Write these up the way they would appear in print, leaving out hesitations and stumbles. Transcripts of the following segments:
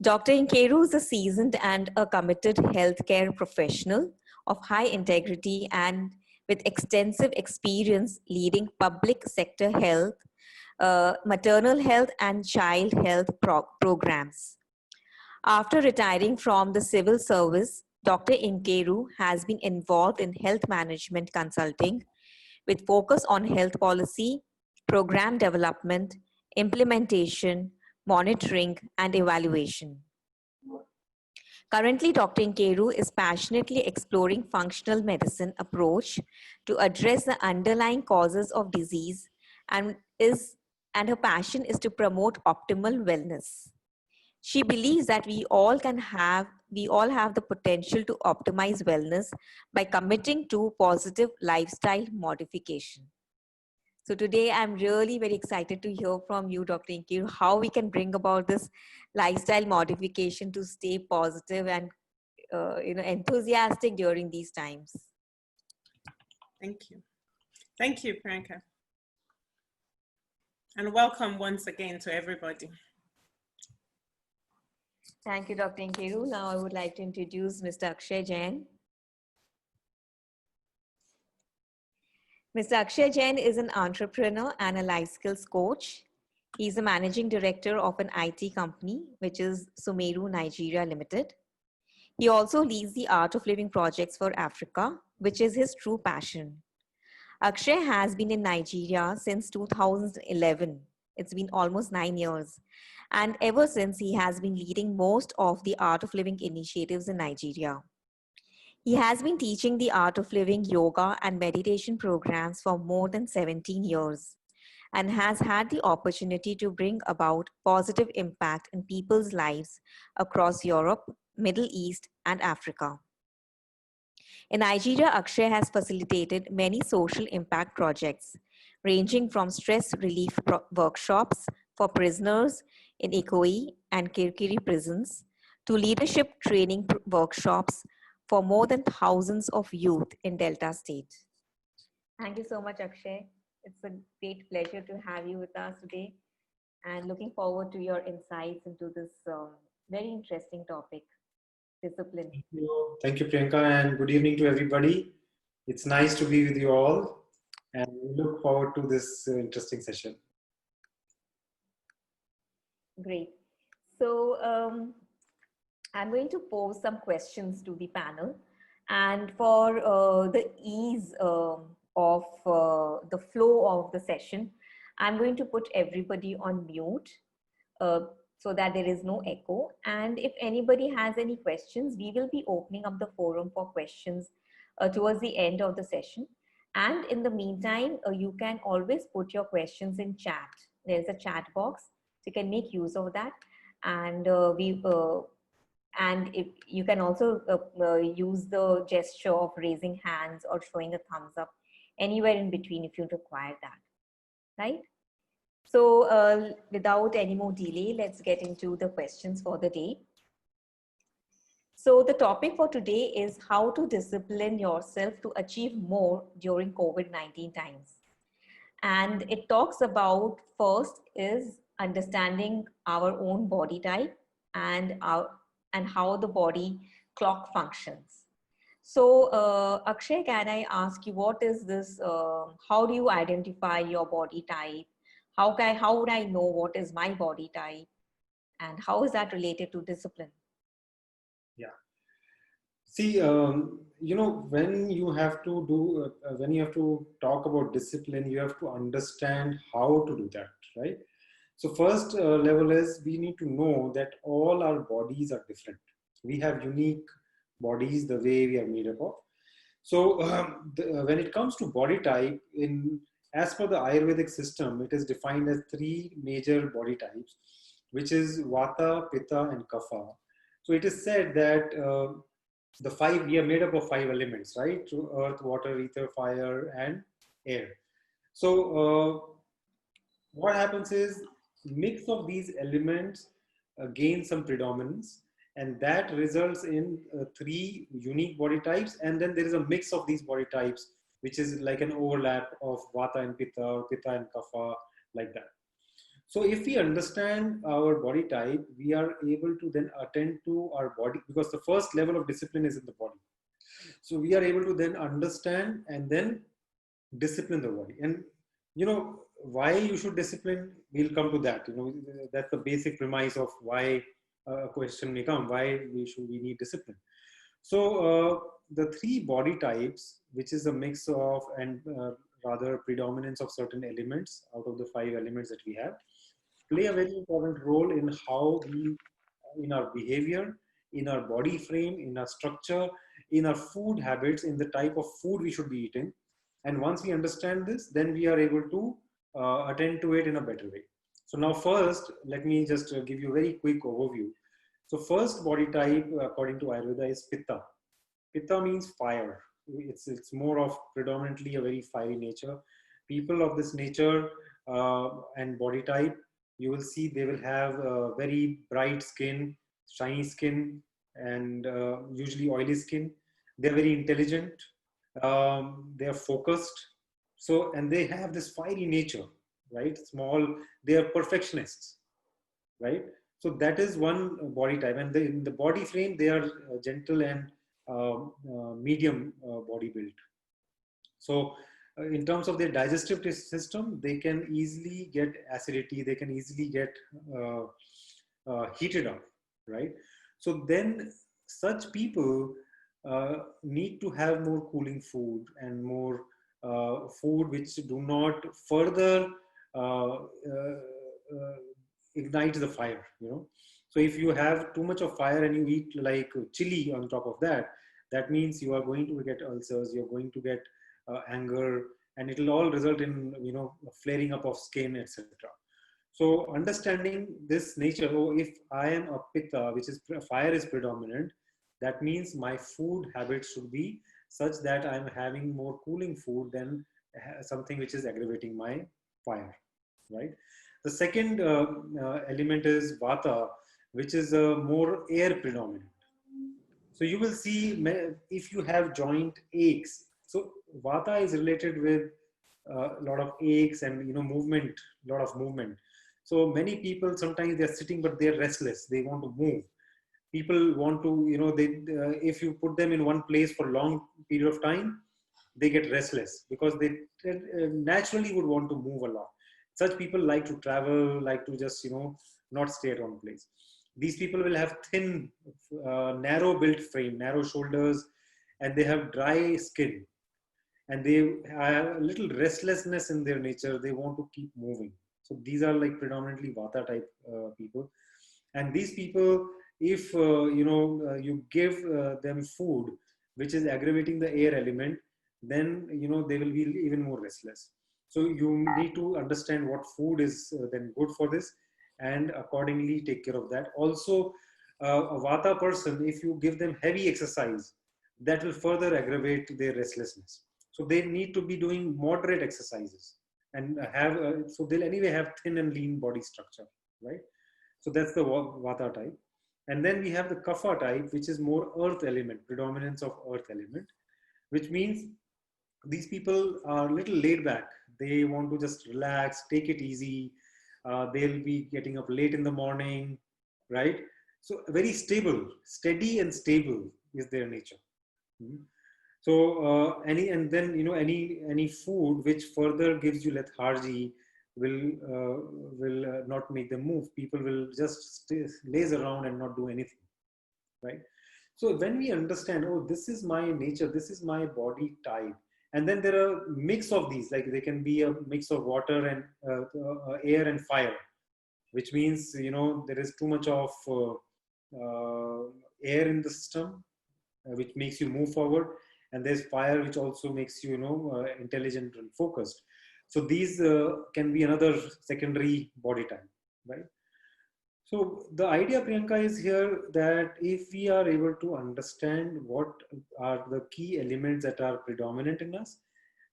Dr. Nkeiru is a seasoned and a committed healthcare professional of high integrity and with extensive experience leading public sector health, maternal health, and child health programs. After retiring from the civil service, Dr. Nkeiru has been involved in health management consulting with focus on health policy, program development, implementation, monitoring, and evaluation. Currently, Dr. Nkeiru is passionately exploring functional medicine approach to address the underlying causes of disease and and her passion is to promote optimal wellness. She believes that we all have the potential to optimize wellness by committing to positive lifestyle modification. So today I'm really very excited to hear from you, Dr. Nkeiru, how we can bring about this lifestyle modification to stay positive and enthusiastic during these times. Thank you. Thank you, Priyanka. And welcome once again to everybody. Thank you, Dr. Nkeiru. Now I would like to introduce Mr. Akshay Jain. Mr. Akshay Jain is an entrepreneur and a life skills coach. He's the managing director of an IT company, which is Nkeiru Nigeria Limited. He also leads the Art of Living projects for Africa, which is his true passion. Akshay has been in Nigeria since 2011. It's been almost 9 years. And ever since, he has been leading most of the Art of Living initiatives in Nigeria. He has been teaching the Art of Living yoga and meditation programs for more than 17 years and has had the opportunity to bring about positive impact in people's lives across Europe, Middle East, and Africa. In Nigeria, Akshay has facilitated many social impact projects, ranging from stress relief workshops for prisoners in Ikoyi and Kirkiri prisons to leadership training workshops for more than thousands of youth in Delta State. Thank you so much, Akshay. It's a great pleasure to have you with us today and looking forward to your insights into this very interesting topic, discipline. Thank you, Priyanka, and good evening to everybody. It's nice to be with you all and we look forward to this interesting session. Great. So, I'm going to pose some questions to the panel, and for the ease of the flow of the session, I'm going to put everybody on mute so that there is no echo. And if anybody has any questions, we will be opening up the forum for questions towards the end of the session. And in the meantime, you can always put your questions in chat. There's a chat box, so you can make use of that. And and if you can also use the gesture of raising hands or showing a thumbs up anywhere in between if you require that, right? So without any more delay, let's get into the questions for the day. So the topic for today is how to discipline yourself to achieve more during COVID-19 times. And it talks about, first is understanding our own body type and how the body clock functions. So Akshay, can I ask you, what is this, how do you identify your body type? How would I know what is my body type? And how is that related to discipline? Yeah. See, you know, when you have to when you have to talk about discipline, you have to understand how to do that, right? So first level is we need to know that all our bodies are different. We have unique bodies the way we are made up of. So when it comes to body type, as per the Ayurvedic system, it is defined as 3 major body types, which is Vata, Pitta, and Kapha. So it is said that we are made up of 5 elements, right? Earth, water, ether, fire, and air. So what happens is mix of these elements gain some predominance, and that results in 3 unique body types. And then there is a mix of these body types, which is like an overlap of Vata and Pitta, or Pitta and Kapha, like that. So if we understand our body type, we are able to then attend to our body, because the first level of discipline is in the body. So we are able to then understand and then discipline the body. And why you should discipline, we'll come to that. That's the basic premise of why a question may come, why we need discipline. So the three body types, which is a mix of and rather predominance of certain elements out of the 5 elements that we have, play a very important role in how we, in our behavior, in our body frame, in our structure, in our food habits, in the type of food we should be eating. And once we understand this, then we are able to attend to it in a better way. So now first, let me just give you a very quick overview. So first body type, according to Ayurveda, is Pitta. Pitta means fire. It's more of predominantly a very fiery nature. People of this nature and body type, you will see they will have very bright skin, shiny skin, and usually oily skin. They're very intelligent. They are focused. So, and they have this fiery nature, right? They are perfectionists, right? So that is one body type. And in the body frame, they are gentle and medium body build. So in terms of their digestive system, they can easily get acidity, they can easily get heated up, right? So then such people need to have more cooling food and more food which do not further ignite the fire, So if you have too much of fire and you eat like chili on top of that, that means you are going to get ulcers, you're going to get anger, and it will all result in flaring up of skin, etc. So understanding this nature, if I am a pitta, which is fire is predominant, that means my food habits should be such that I'm having more cooling food than something which is aggravating my fire, right? The second element is vata, which is more air predominant. So you will see if you have joint aches. So vata is related with a lot of aches and movement, a lot of movement. So many people, sometimes they're sitting but they're restless. They want to move. People want to, if you put them in one place for a long period of time, they get restless because they naturally would want to move a lot. Such people like to travel, like to just, not stay at one place. These people will have thin, narrow built frame, narrow shoulders, and they have dry skin. And they have a little restlessness in their nature. They want to keep moving. So these are like predominantly vata type people. And these people, if you give them food which is aggravating the air element, then they will be even more restless. So you need to understand what food is then good for this, and accordingly take care of that. Also, a vata person, if you give them heavy exercise, that will further aggravate their restlessness. So they need to be doing moderate exercises and have so they'll anyway have thin and lean body structure, right? So that's the vata type. And then we have the kapha type, which is more earth element, predominance of earth element, which means these people are a little laid back. They want to just relax, take it easy. They'll be getting up late in the morning, right? So very stable, steady and stable is their nature. So any food which further gives you lethargy will not make them move. People will just laze around and not do anything, right? So when we understand, this is my nature, this is my body type, and then there are mix of these, like they can be a mix of water and air and fire, which means there is too much of air in the system, which makes you move forward, and there's fire which also makes you intelligent and focused. So these can be another secondary body type, right? So the idea, Priyanka, is here that if we are able to understand what are the key elements that are predominant in us,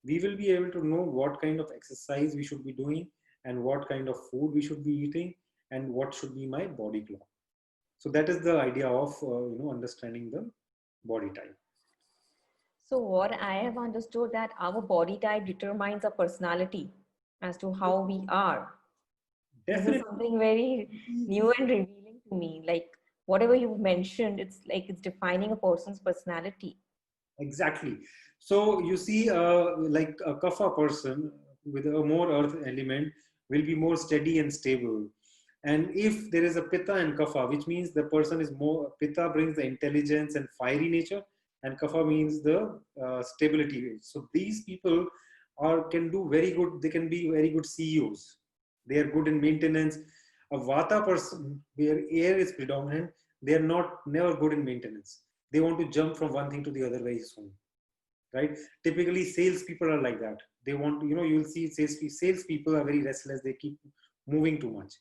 we will be able to know what kind of exercise we should be doing and what kind of food we should be eating and what should be my body clock. So that is the idea of understanding the body type. So what I have understood that our body type determines our personality as to how we are. This is Definitely. something very new and revealing to me. Like whatever you've mentioned, it's like it's defining a person's personality. Exactly. So you see, like a kapha person with a more earth element will be more steady and stable. And if there is a pitta and kapha, which means the person is more, pitta brings the intelligence and fiery nature, and kapha means the stability. So these people are can do very good. They can be very good CEOs. They are good in maintenance. A vata person where air is predominant, they are not never good in maintenance. They want to jump from one thing to the other very soon, right? Typically salespeople are like that. They want to, you'll see salespeople are very restless. They keep moving too much.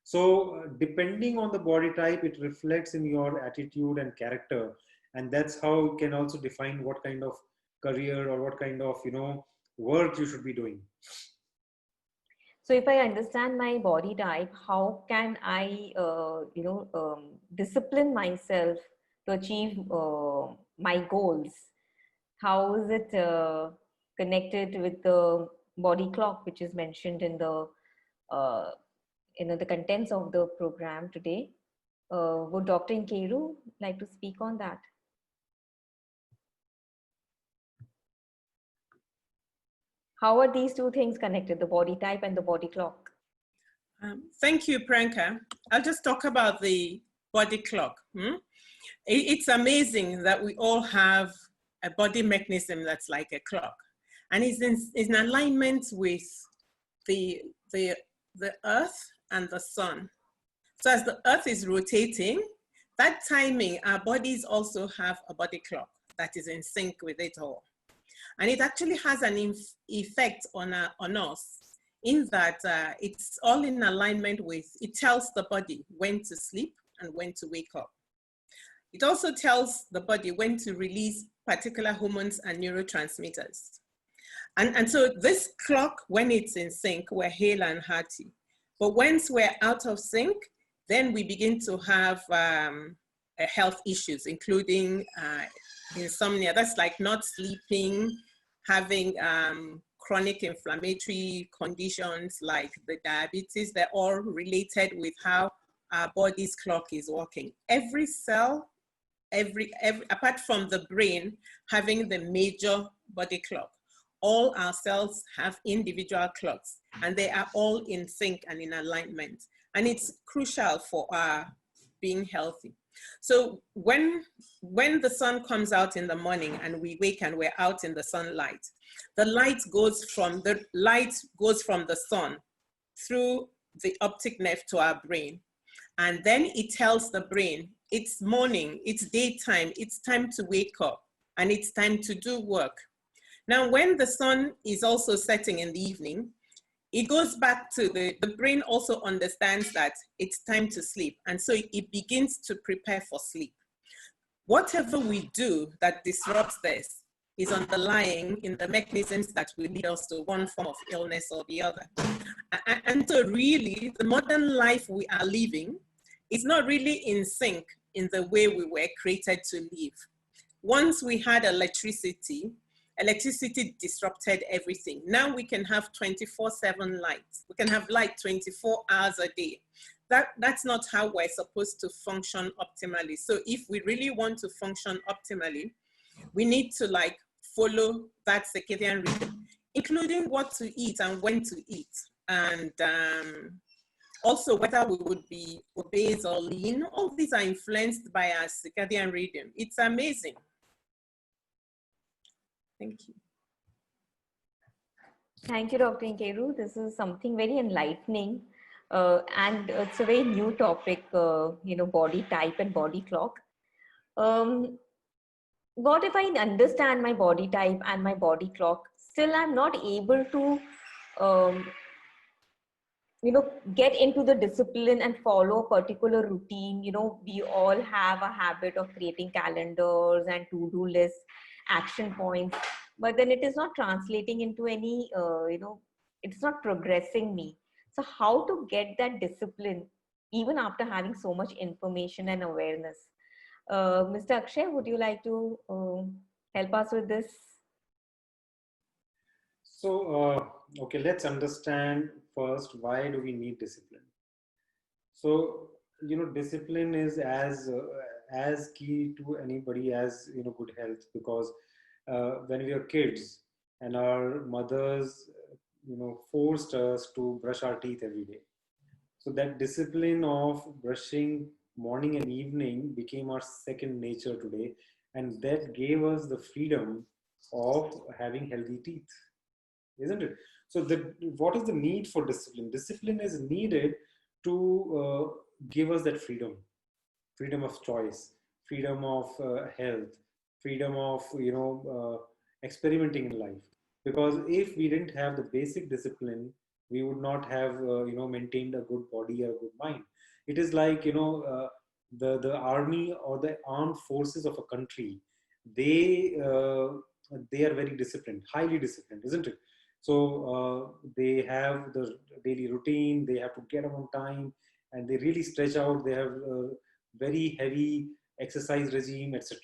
So depending on the body type, it reflects in your attitude and character, and that's how you can also define what kind of career or what kind of work you should be doing. So if I understand my body type, how can I, discipline myself to achieve my goals? How is it connected with the body clock, which is mentioned in the, the contents of the program today? Would Dr. Nkeiru like to speak on that? How are these two things connected, the body type and the body clock? Thank you, Priyanka. I'll just talk about the body clock. It's amazing that we all have a body mechanism that's like a clock, and it's in alignment with the earth and the sun. So as the earth is rotating, that timing, our bodies also have a body clock that is in sync with it all. And it actually has an effect on us in that it's all in alignment with, it tells the body when to sleep and when to wake up. It also tells the body when to release particular hormones and neurotransmitters. And so this clock, when it's in sync, we're hale and hearty. But once we're out of sync, then we begin to have health issues, including insomnia. That's like not sleeping, having chronic inflammatory conditions like the diabetes. They're all related with how our body's clock is working. Every cell, every apart from the brain having the major body clock, all our cells have individual clocks, and they are all in sync and in alignment. And it's crucial for our being healthy. So when the sun comes out in the morning and we wake and we're out in the sunlight, the light goes from the sun through the optic nerve to our brain. And then it tells the brain, it's morning, it's daytime, it's time to wake up, and it's time to do work. Now, when the sun is also setting in the evening, it goes back to the brain also understands that it's time to sleep. And so it begins to prepare for sleep. Whatever we do that disrupts this is underlying in the mechanisms that will lead us to one form of illness or the other. And so really, the modern life we are living is not really in sync in the way we were created to live. Once we had electricity disrupted everything. Now we can have 24/7 light. We can have light 24 hours a day. That's not how we're supposed to function optimally. So if we really want to function optimally, we need to like follow that circadian rhythm, including what to eat and when to eat. And also whether we would be obese or lean, all these are influenced by our circadian rhythm. It's amazing. Thank you. Thank you, Dr. Nkeiru. This is something very enlightening. And it's a very new topic, body type and body clock. What if I understand my body type and my body clock, still I'm not able to, get into the discipline and follow a particular routine. We all have a habit of creating calendars and to-do lists, action points, but then it is not translating into any, it's not progressing me. So how to get that discipline even after having so much information and awareness? Mr. Akshay, would you like to help us with this? So, okay, let's understand first, why do we need discipline? So, discipline is as key to anybody as, good health, because when we are kids and our mothers, forced us to brush our teeth every day. So that discipline of brushing morning and evening became our second nature today. And that gave us the freedom of having healthy teeth, isn't it? So what is the need for discipline? Discipline is needed to give us that freedom of choice, freedom of health, freedom of experimenting in life. Because if we didn't have the basic discipline, we would not have maintained a good body or a good mind. It is like the army or the armed forces of a country. They they are very disciplined, highly disciplined, isn't it? So they have the daily routine. They have to get up on time, and they really stretch out. They have very heavy exercise regime, etc.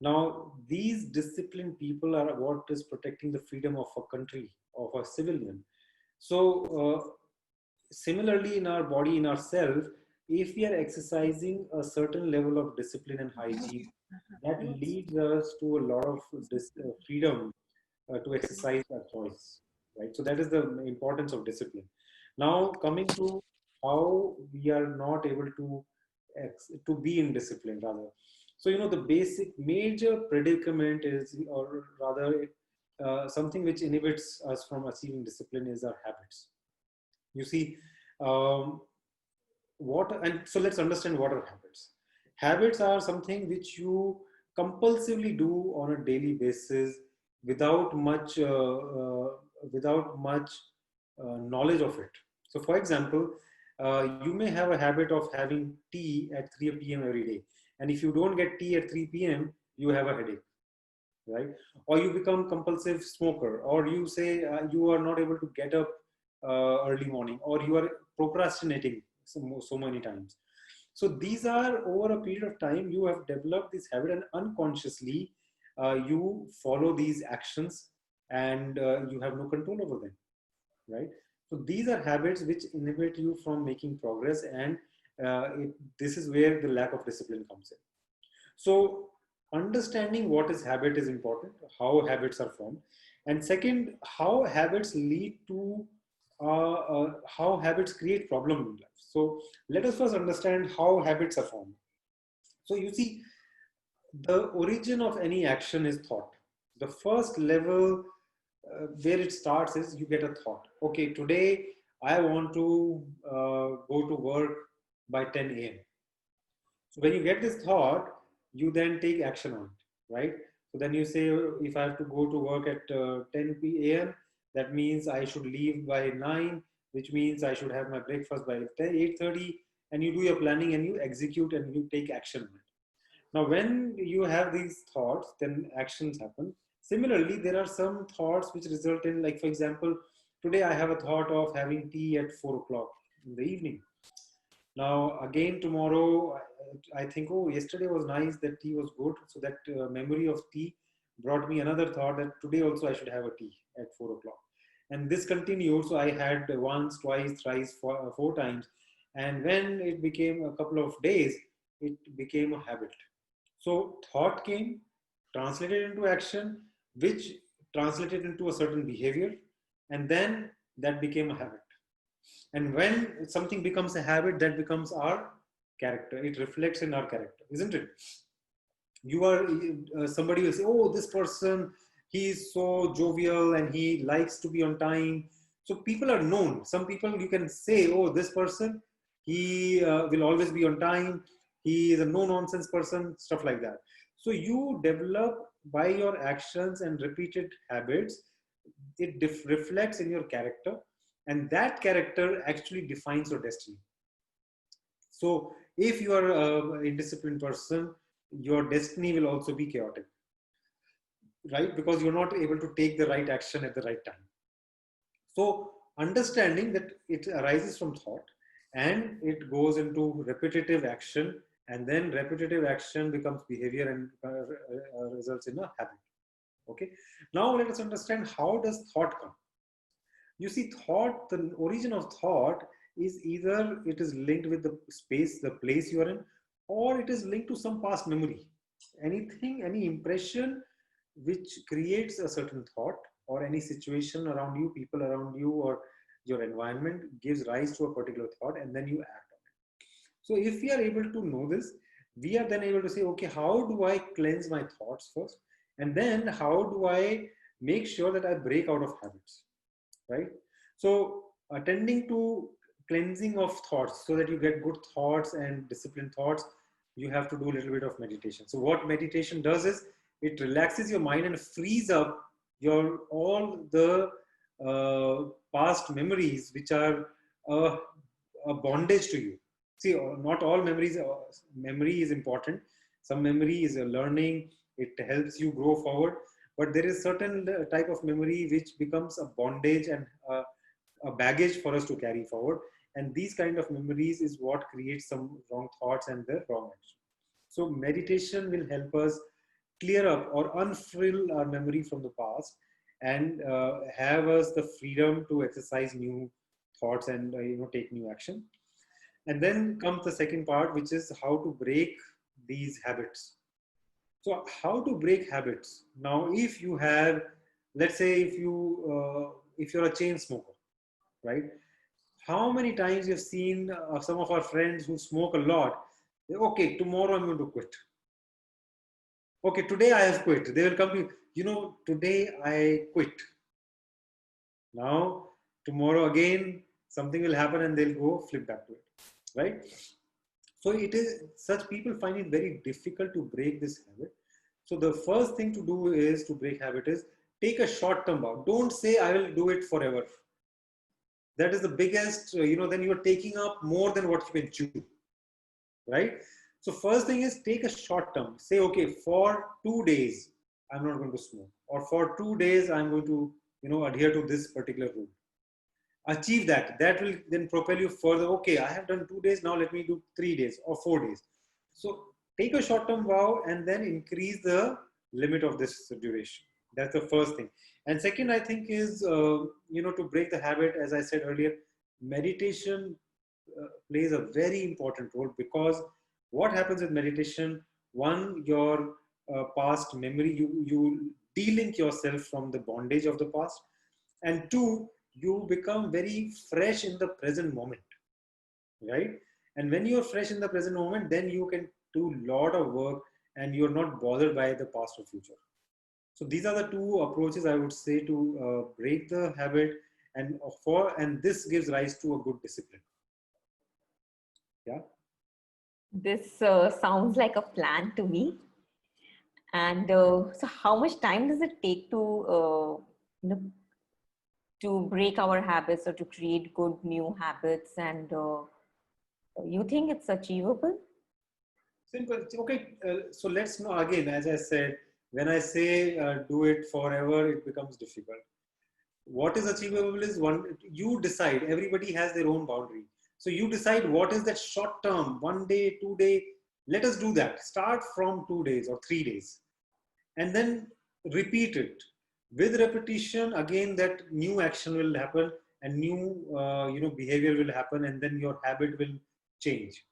Now, these disciplined people are what is protecting the freedom of a country, of a civilian. So, similarly, in our body, in ourself, if we are exercising a certain level of discipline and hygiene, that leads us to a lot of freedom to exercise our choice, right? So that is the importance of discipline. Now, coming to how we are not able to be in discipline, rather. So the basic major predicament is, or rather, something which inhibits us from achieving discipline is our habits. You see, um, and so let's understand what are habits. Habits are something which you compulsively do on a daily basis without much knowledge of it. So, for example, you may have a habit of having tea at 3 p.m. every day, and if you don't get tea at 3 p.m., you have a headache, right? Or you become compulsive smoker, or you say you are not able to get up early morning, or you are procrastinating so many times. So these are, over a period of time, you have developed this habit, and unconsciously you follow these actions, and you have no control over them, right? So these are habits which inhibit you from making progress, and this is where the lack of discipline comes in. So understanding what is habit is important, how habits are formed, and second, how habits lead to how habits create problem in life. So let us first understand how habits are formed. So you see, the origin of any action is thought. The first level where it starts is you get a thought. Okay, today I want to go to work by 10 a.m. So when you get this thought, you then take action on it, right? So then you say, if I have to go to work at 10 p.m., that means I should leave by 9, which means I should have my breakfast by 8:30, and you do your planning and you execute and you take action on it. Now, when you have these thoughts, then actions happen. Similarly, there are some thoughts which result in, like, for example, today I have a thought of having tea at 4 o'clock in the evening. Now, again, tomorrow, I think, oh, yesterday was nice, that tea was good. So that memory of tea brought me another thought that today also I should have a tea at 4 o'clock. And this continued. So I had once, twice, thrice, four times. And when it became a couple of days, it became a habit. So thought came, translated into action, which translated into a certain behavior, and then that became a habit. And when something becomes a habit, that becomes our character. It reflects in our character, isn't it? You are somebody will say, oh, this person, he is so jovial and he likes to be on time. So people are known. Some people you can say, oh, this person, he will always be on time. He is a no nonsense person, stuff like that. So you develop by your actions and repeated habits, it reflects in your character, and that character actually defines your destiny. So if you are a indisciplined person, your destiny will also be chaotic, right? Because you're not able to take the right action at the right time. So understanding that it arises from thought and it goes into repetitive action, and then repetitive action becomes behavior and results in a habit. Okay. Now let us understand, how does thought come? You see, thought, the origin of thought is either it is linked with the space, the place you are in, or it is linked to some past memory. Anything, any impression which creates a certain thought, or any situation around you, people around you, or your environment gives rise to a particular thought, and then you act on it. So if we are able to know this, we are then able to say, okay, how do I cleanse my thoughts first? And then how do I make sure that I break out of habits, right? So attending to cleansing of thoughts so that you get good thoughts and disciplined thoughts, you have to do a little bit of meditation. So what meditation does is it relaxes your mind and frees up your all the past memories which are a bondage to you. See, not all memories, memory is important. Some memory is a learning, it helps you grow forward, but there is certain type of memory which becomes a bondage and a baggage for us to carry forward. And these kind of memories is what creates some wrong thoughts and the wrong action. So meditation will help us clear up or unfurl our memory from the past and have us the freedom to exercise new thoughts and take new action. And then comes the second part, which is how to break these habits. So how to break habits? Now, if you have, let's say, if you're a chain smoker, right? How many times you've seen some of our friends who smoke a lot? Okay, tomorrow I'm going to quit. Okay, today I have quit. They will come to you, today I quit. Now, tomorrow again, something will happen and they'll go flip back to it, right? So it is, such people find it very difficult to break this habit. So the first thing to do is to break habit is take a short-term vow. Don't say I will do it forever. That is the biggest, then you are taking up more than what you can chew, right? So first thing is take a short term. Say, okay, for 2 days, I'm not going to smoke. Or for 2 days, I'm going to, adhere to this particular rule. Achieve that. That will then propel you further. Okay, I have done 2 days. Now let me do 3 days or 4 days. So take a short term vow and then increase the limit of this duration. That's the first thing. And second, I think is, to break the habit, as I said earlier, meditation plays a very important role, because what happens with meditation, one, your past memory, you de-link yourself from the bondage of the past. And two, you become very fresh in the present moment, right? And when you're fresh in the present moment, then you can do a lot of work and you're not bothered by the past or future. So these are the two approaches I would say to break the habit, and this gives rise to a good discipline. Yeah. This sounds like a plan to me. And so how much time does it take to, to break our habits or to create good new habits? And you think it's achievable? Simple. Okay. So let's know again, as I said, when I say do it forever, it becomes difficult. What is achievable is you decide. Everybody has their own boundary. So you decide what is that short term, 1 day, 2 day. Let us do that. Start from 2 days or 3 days. And then repeat it. With repetition, again, that new action will happen and new behavior will happen, and then your habit will change.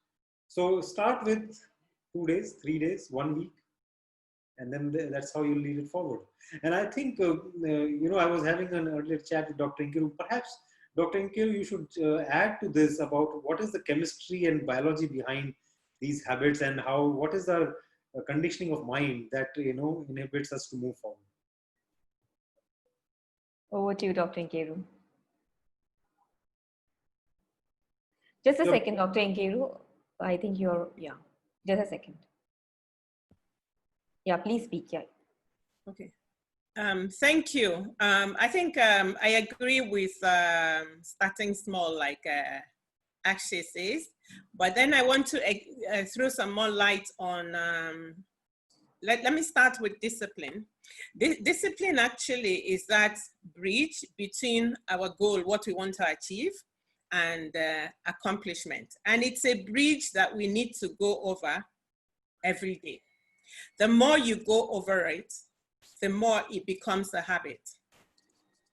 So start with 2 days, 3 days, 1 week, and then that's how you lead it forward. And I think, I was having an earlier chat with Dr. Nkeiru. Perhaps, Dr. Nkeiru, you should add to this about what is the chemistry and biology behind these habits, and what is the conditioning of mind that, inhibits us to move forward. Over to you, Dr. Nkeiru. Just a second, Dr. Nkeiru. I think just a second. Yeah, please speak. Yeah. Okay. Thank you. I think I agree with starting small, like Akshay says, but then I want to throw some more light on, let me start with discipline. Discipline actually is that bridge between our goal, what we want to achieve, and accomplishment. And it's a bridge that we need to go over every day. The more you go over it, the more it becomes a habit.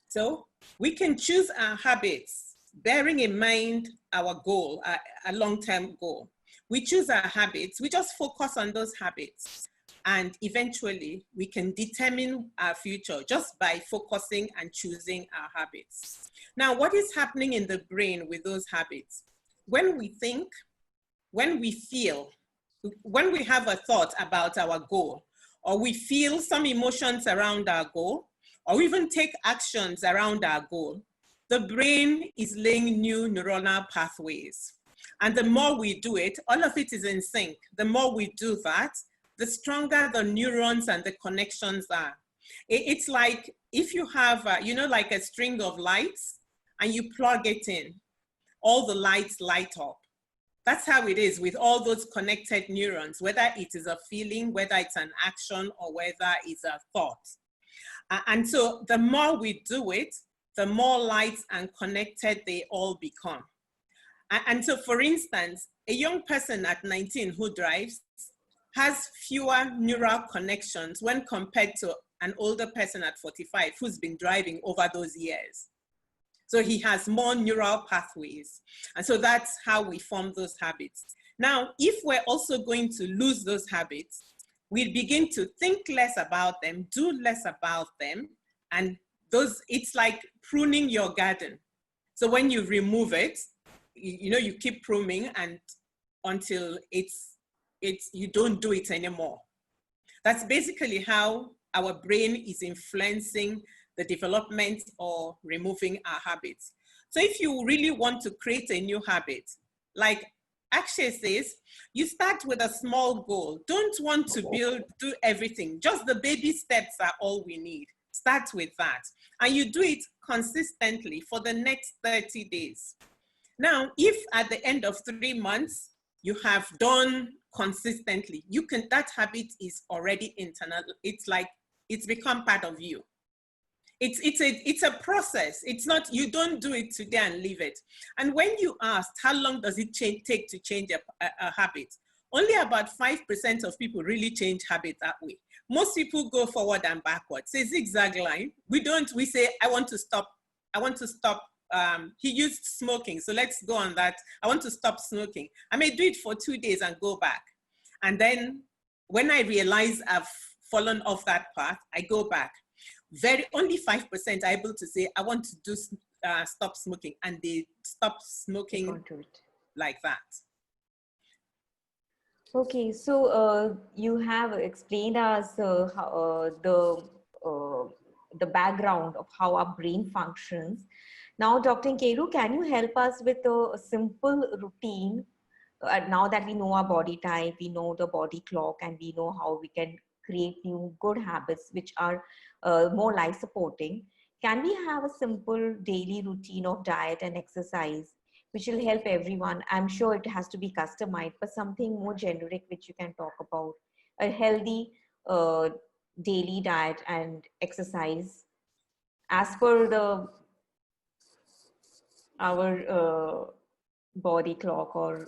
So we can choose our habits bearing in mind our goal, a long-term goal, we choose our habits, we just focus on those habits. And eventually we can determine our future just by focusing and choosing our habits. Now, what is happening in the brain with those habits? When we think, when we feel, when we have a thought about our goal, or we feel some emotions around our goal, or even take actions around our goal, the brain is laying new neuronal pathways. And the more we do it, all of it is in sync. The more we do that, the stronger the neurons and the connections are. It's like if you have, like a string of lights and you plug it in, all the lights light up. That's how it is with all those connected neurons, whether it is a feeling, whether it's an action, or whether it's a thought. And so the more we do it, the more light and connected they all become. And so, for instance, a young person at 19 who drives has fewer neural connections when compared to an older person at 45 who's been driving over those years. So he has more neural pathways. And so that's how we form those habits. Now, if we're also going to lose those habits, we begin to think less about them, do less about them, and it's like pruning your garden. So when you remove it, you keep pruning and until you don't do it anymore. That's basically how our brain is influencing the development or removing our habits. So if you really want to create a new habit, like Akshay says, you start with a small goal. Don't want to do everything. Just the baby steps are all we need. Start with that. And you do it consistently for the next 30 days. Now, if at the end of 3 months, you have done consistently, that habit is already internal. It's like, it's become part of you. It's a process. It's not, you don't do it today and leave it. And when you asked, how long does it take to change a habit? Only about 5% of people really change habit that way. Most people go forward and backwards. It's a zigzag line. We say, I want to stop. He used smoking, so let's go on that. I want to stop smoking. I may do it for 2 days and go back. And then when I realize I've fallen off that path, I go back. Only 5% are able to say, I want to stop smoking, and they stop smoking like that. Okay, so you have explained us how, the background of how our brain functions. Now, Dr. Nkeiru, can you help us with a simple routine? Now that we know our body type, we know the body clock, and we know how we can create new good habits which are more life supporting. Can we have a simple daily routine of diet and exercise which will help everyone? I'm sure it has to be customized, but something more generic which you can talk about. A healthy daily diet and exercise as per our body clock, or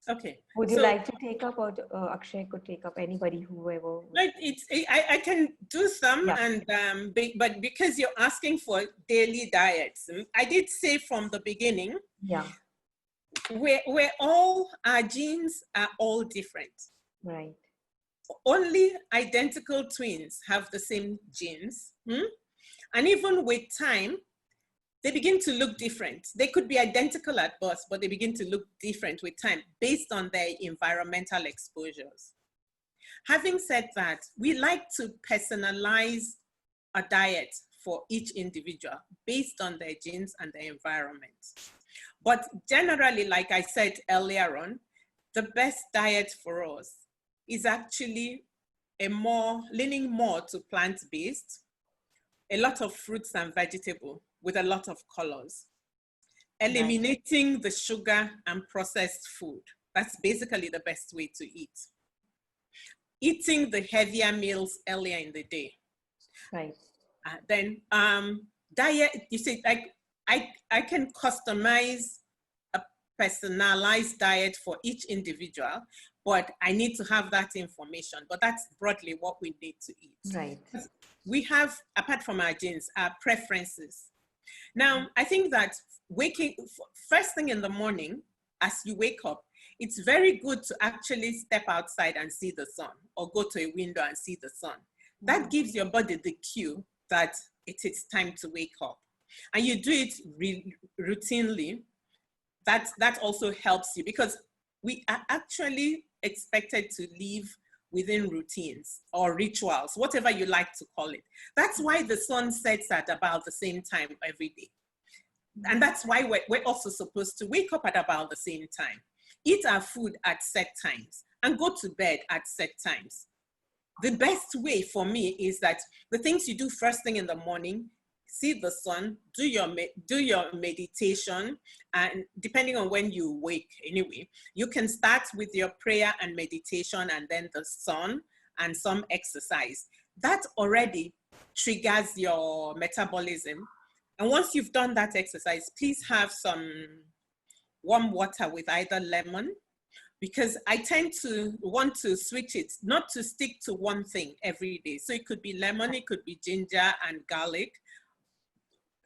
okay. Would you like to take up, or Akshay could take up, anybody, whoever? Like I can do some, yeah. And but because you're asking for daily diets, I did say from the beginning, yeah, our genes are all different. Right. Only identical twins have the same genes, and even with time, they begin to look different. They could be identical at birth, but they begin to look different with time based on their environmental exposures. Having said that, we like to personalize a diet for each individual based on their genes and their environment. But generally, like I said earlier on, the best diet for us is actually leaning more to plant-based, a lot of fruits and vegetables with a lot of colors, eliminating the sugar and processed food. That's basically the best way to eat. Eating the heavier meals earlier in the day. Right. Then diet, you see, like I can customize a personalized diet for each individual, but I need to have that information. But that's broadly what we need to eat. Right. We have, apart from our genes, our preferences. Now, I think that first thing in the morning, as you wake up, it's very good to actually step outside and see the sun, or go to a window and see the sun. That gives your body the cue that it is time to wake up. And you do it routinely. That also helps you, because we are actually expected to live within routines or rituals, whatever you like to call it. That's why the sun sets at about the same time every day. And that's why we're also supposed to wake up at about the same time, eat our food at set times, and go to bed at set times. The best way for me is that the things you do first thing in the morning, see the sun, do your meditation, and depending on when you wake anyway, you can start with your prayer and meditation, and then the sun and some exercise. That already triggers your metabolism. And once you've done that exercise, please have some warm water with either lemon, because I tend to want to switch it, not to stick to one thing every day. So it could be lemon, it could be ginger and garlic.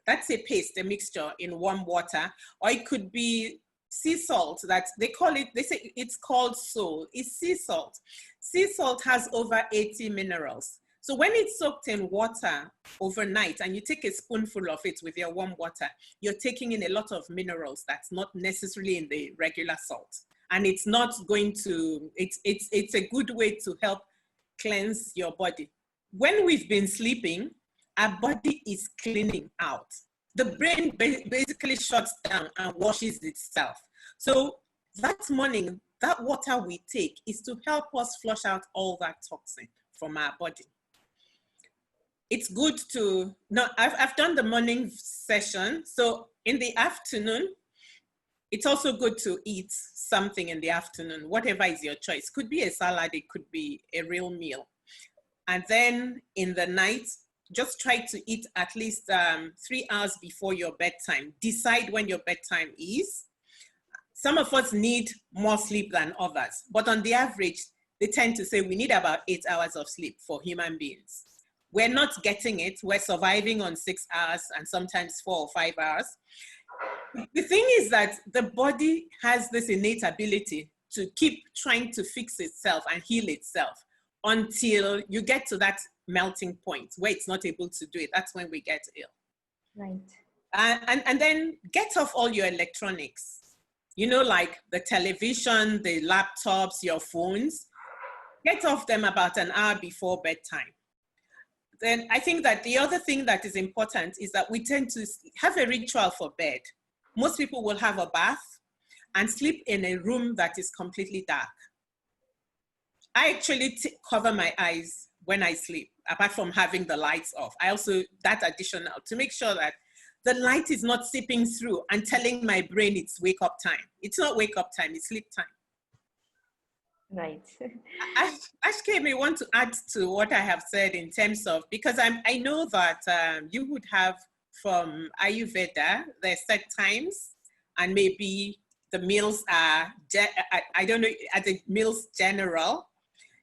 That's a paste, a mixture in warm water. Or it could be sea salt, that they call it, they say it's called soul. It's sea salt. Sea salt has over 80 minerals. So when it's soaked in water overnight and you take a spoonful of it with your warm water, you're taking in a lot of minerals that's not necessarily in the regular salt. And it's not going to, it's a good way to help cleanse your body. When we've been sleeping, our body is cleaning out. The brain basically shuts down and washes itself. So that morning, that water we take is to help us flush out all that toxin from our body. It's good to, no, I've done the morning session. So in the afternoon, it's also good to eat something in the afternoon, whatever is your choice. Could be a salad, it could be a real meal. And then in the night, just try to eat at least 3 hours before your bedtime. Decide when your bedtime is. Some of us need more sleep than others, but on the average, they tend to say we need about 8 hours of sleep for human beings. We're not getting it. We're surviving on 6 hours and sometimes 4 or 5 hours. The thing is that the body has this innate ability to keep trying to fix itself and heal itself until you get to that melting point where it's not able to do it. That's when we get ill. Right. And then get off all your electronics, you know, like the television, the laptops, your phones. Get off them about an hour before bedtime. Then I think that the other thing that is important is that we tend to have a ritual for bed. Most people will have a bath and sleep in a room that is completely dark. I actually cover my eyes when I sleep, apart from having the lights off. I also, that additional, to make sure that the light is not seeping through and telling my brain it's wake up time. It's not wake up time, it's sleep time. Right. Akshay may want to add to what I have said in terms of, because I know that you would have from Ayurveda, there's set times, and maybe the meals are, I don't know, are the meals general?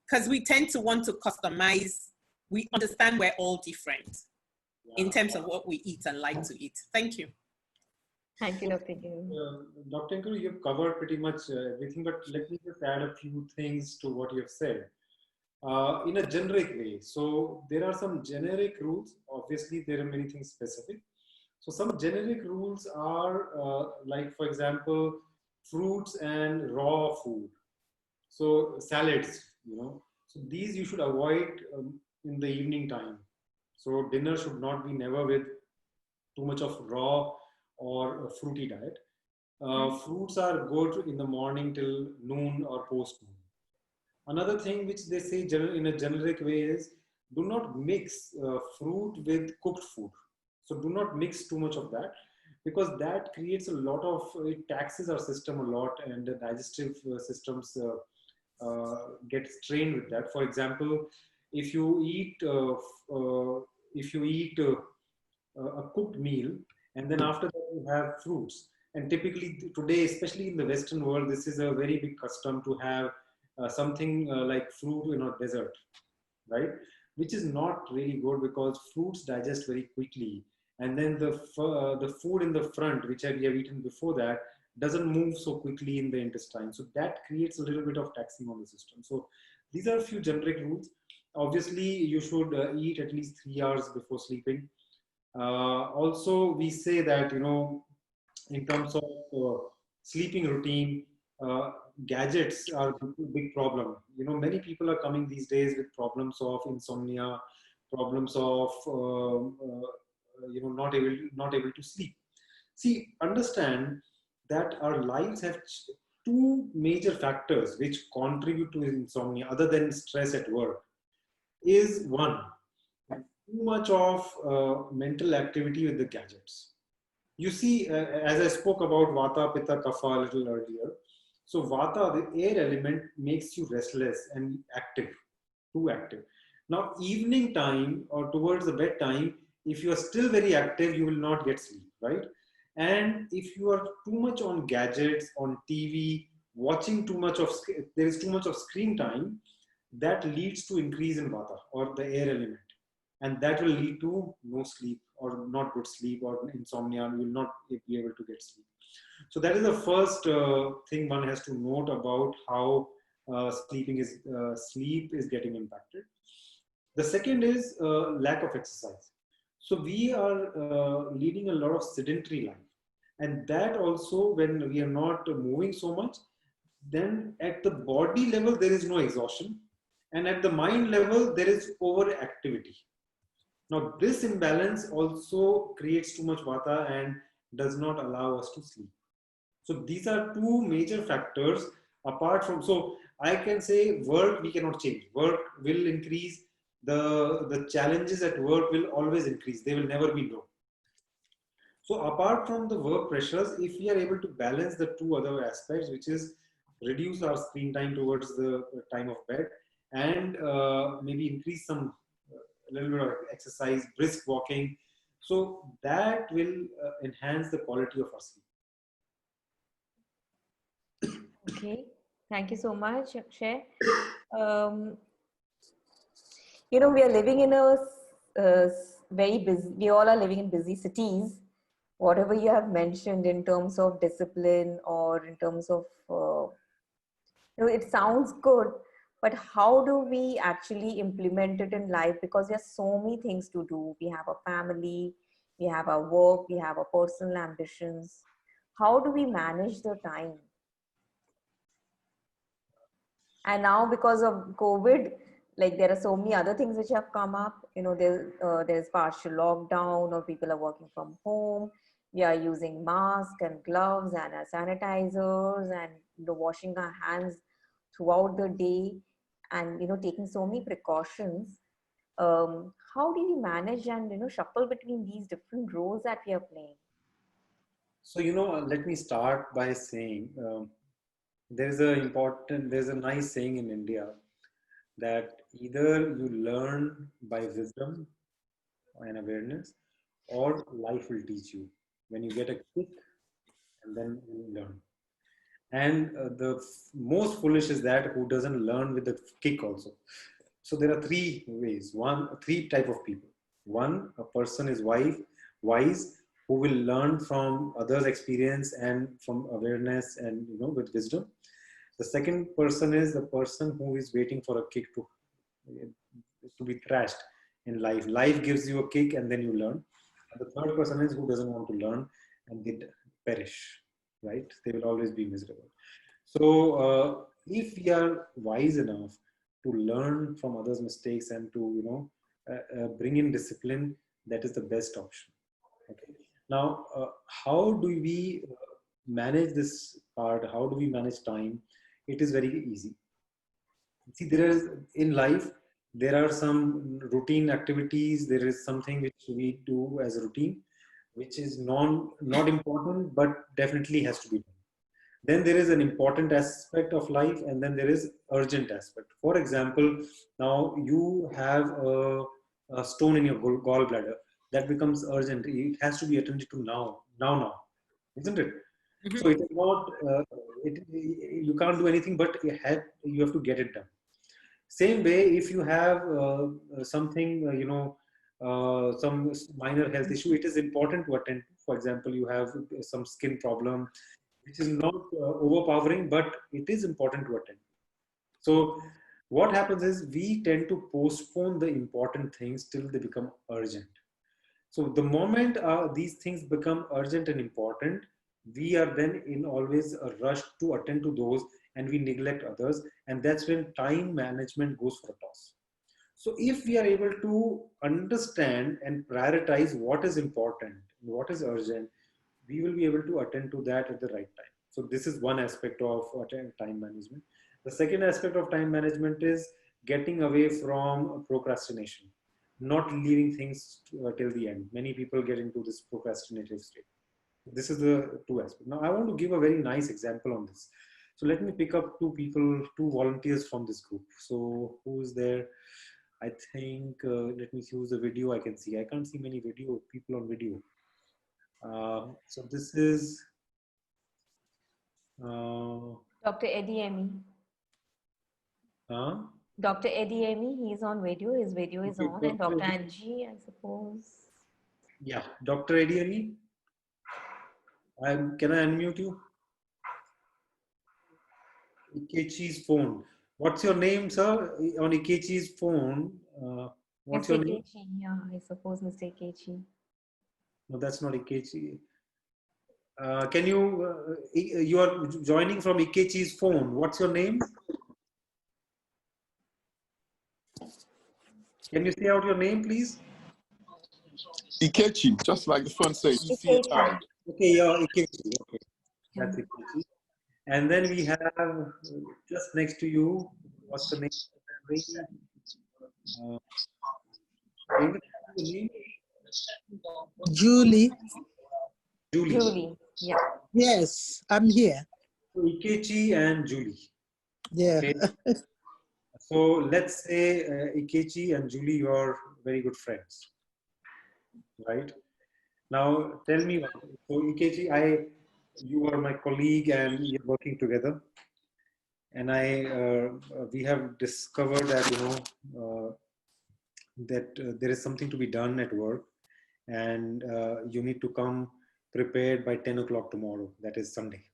Because we tend to want to customize. We understand we're all different in terms of what we eat and like to eat. Thank you. Thank you, Dr. Nkeiru. Dr. Nkeiru, you've covered pretty much everything, but let me just add a few things to what you've said. In a generic way. So there are some generic rules. Obviously, there are many things specific. So some generic rules are like, for example, fruits and raw food. So salads, you know, so these you should avoid in the evening time. So dinner should not be never with too much of raw or a fruity diet. Fruits are good in the morning till noon or post noon. Another thing which they say in a generic way is do not mix fruit with cooked food. So do not mix too much of that, because that creates a lot of, it taxes our system a lot, and the digestive systems get strained with that. For example, if you eat a cooked meal and then after that you have fruits, and typically today, especially in the Western world, this is a very big custom to have something like fruit in a dessert, right? Which is not really good, because fruits digest very quickly and then the food in the front, which we have eaten before that, doesn't move so quickly in the intestine. So that creates a little bit of taxing on the system. So these are a few generic rules. Obviously, you should eat at least 3 hours before sleeping. Also, we say that, in terms of sleeping routine, gadgets are a big problem. Many people are coming these days with problems of insomnia, problems of not able to sleep. See, understand that our lives have two major factors which contribute to insomnia other than stress at work. Is one, too much of mental activity with the gadgets. You see, as I spoke about Vata, Pitta, Kapha a little earlier. So Vata, the air element, makes you restless and active, too active. Now, evening time or towards the bedtime, if you are still very active, you will not get sleep, right? And if you are too much on gadgets, on TV, watching too much of, there is too much of screen time, that leads to increase in Vata or the air element. And that will lead to no sleep or not good sleep or insomnia, and you will not be able to get sleep. So that is the first thing one has to note about how sleep is getting impacted. The second is lack of exercise. So we are leading a lot of sedentary life, and that also, when we are not moving so much, then at the body level there is no exhaustion, and at the mind level there is overactivity. Now, this imbalance also creates too much vata and does not allow us to sleep. So these are two major factors apart from, so I can say work we cannot change. Work will increase, the challenges at work will always increase. They will never be low. So apart from the work pressures, if we are able to balance the two other aspects, which is reduce our screen time towards the time of bed and maybe increase some a little bit of exercise, brisk walking. So that will enhance the quality of our sleep. Okay, thank you so much, Akshay. We are living in a very busy, we all are living in busy cities. Whatever you have mentioned in terms of discipline or in terms of, it sounds good, but how do we actually implement it in life? Because there are so many things to do. We have a family, we have our work, we have our personal ambitions. How do we manage the time? And now because of COVID, like there are so many other things which have come up. There's partial lockdown or people are working from home. We are using masks and gloves and sanitizers and washing our hands throughout the day and taking so many precautions. How do we manage and shuffle between these different roles that we are playing? So let me start by saying there's a nice saying in India that either you learn by wisdom and awareness, or life will teach you. When you get a kick, and then you learn. And the most foolish is that who doesn't learn with the kick also. So there are three ways. Three type of people. One, a person is wise, who will learn from others' experience and from awareness and with wisdom. The second person is the person who is waiting for a kick to be thrashed in life. Life gives you a kick and then you learn. And the third person is who doesn't want to learn and they perish, right? They will always be miserable. So if we are wise enough to learn from others' mistakes and to bring in discipline, that is the best option. Okay. Now, how do we manage this part? How do we manage time? It is very easy. See, in life, there are some routine activities. There is something which we do as a routine, which is not important, but definitely has to be done. Then there is an important aspect of life, and then there is urgent aspect. For example, now you have a stone in your gallbladder that becomes urgent. It has to be attended to now, isn't it? Mm-hmm. So it is not. You can't do anything, but you have to get it done. Same way, if you have something, some minor health issue, it is important to attend. For example, you have some skin problem, which is not overpowering, but it is important to attend. So what happens is we tend to postpone the important things till they become urgent. So the moment these things become urgent and important, we are then in always a rush to attend to those, and we neglect others. And that's when time management goes for a toss. So if we are able to understand and prioritize what is important, what is urgent, we will be able to attend to that at the right time. So this is one aspect of time management. The second aspect of time management is getting away from procrastination, not leaving things till the end. Many people get into this procrastinative state. This is the two aspects. Now I want to give a very nice example on this. So let me pick up two people, two volunteers from this group. So who is there? I think, let me use the video I can see. I can't see many people on video. So this is Dr. Eddie Emmy. huh? Dr. Eddie Emmy, he's on video. His video is Okay, on. And Dr. Angie, I suppose. Yeah, Dr. Eddie, can I unmute you? Ikechi's phone. What's your name, sir? On Ikechi's phone, what's Mr. your name? Ikechi, yeah, I suppose Mr. Ikechi. No, that's not Ikechi. Can you, you are joining from Ikechi's phone. What's your name? Can you say out your name, please? Ikechi, just like the front says. Ikechi. Okay, yeah, Ikechi. Okay, that's Ikechi. And then we have just next to you, what's the name? Julie. Julie, yeah. Yes, I'm here. So Ikechi and Julie. Yeah. Okay. So let's say Ikechi and Julie, you are very good friends, right? Now tell me, so Ikechi, you are my colleague and you're working together, and we have discovered that there is something to be done at work, and you need to come prepared by 10 o'clock tomorrow. That is Sunday,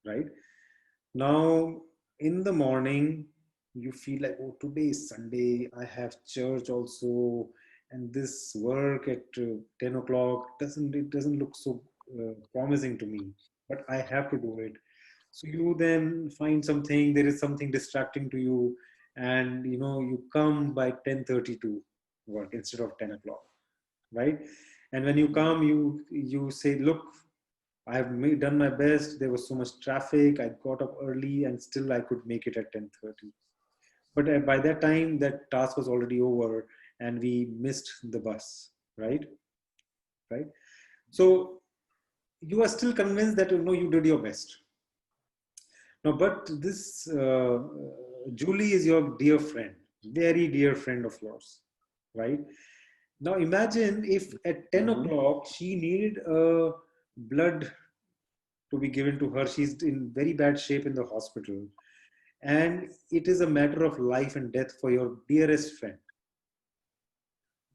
right? Now in the morning, you feel like, oh, today is Sunday, I have church also, and this work at 10 o'clock doesn't look so promising to me, but I have to do it. So you then find something, there is something distracting to you, and you come by 10:30 to work instead of 10 o'clock, right? And when you come, you say, look, I have done my best. There was so much traffic. I got up early and still I could make it at 10:30. But by that time, that task was already over and we missed the bus, right? Right. So you are still convinced that you did your best. Now, but this Julie is your dear friend, very dear friend of yours, right? Now imagine if at 10 o'clock she needed blood to be given to her. She's in very bad shape in the hospital, and it is a matter of life and death for your dearest friend.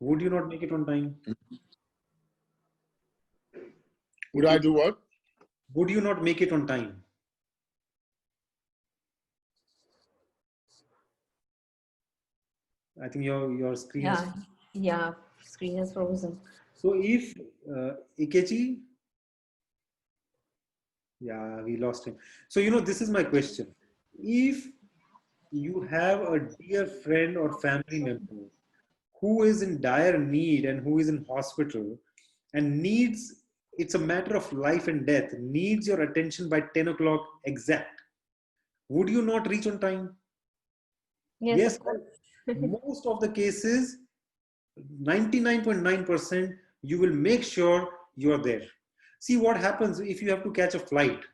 Would you not make it on time? Would I do what? Would you not make it on time? I think your screen Yeah, screen is frozen. So if Ikechi, yeah, we lost him. So this is my question. If you have a dear friend or family member who is in dire need and who is in hospital and needs, it's a matter of life and death, needs your attention by 10 o'clock exact, would you not reach on time? Yes. Most of the cases, 99.9%, you will make sure you are there. See what happens if you have to catch a flight.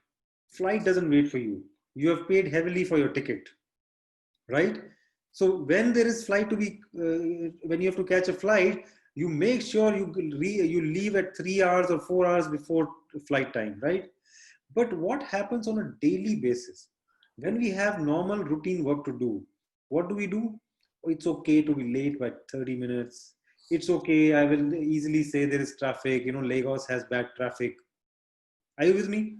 Flight doesn't wait for you. You have paid heavily for your ticket, right? So when there is flight to be, when you have to catch a flight, you make sure you leave at 3 hours or 4 hours before flight time, right? But what happens on a daily basis? When we have normal routine work to do, what do? Oh, it's okay to be late by 30 minutes. it's okay. I will easily say there is traffic. Lagos has bad traffic. Are you with me?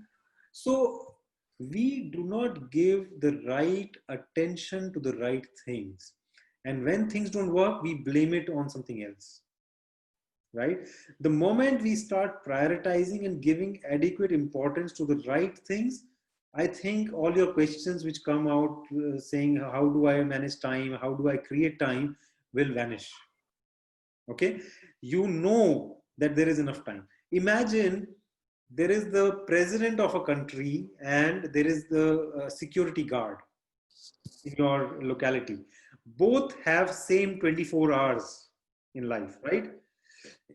So we do not give the right attention to the right things. And when things don't work, we blame it on something else. Right? The moment we start prioritizing and giving adequate importance to the right things, I think all your questions which come out saying, how do I manage time? How do I create time? Will vanish. Okay. You know that there is enough time. Imagine there is the president of a country and there is the security guard in your locality. Both have same 24 hours in life, right?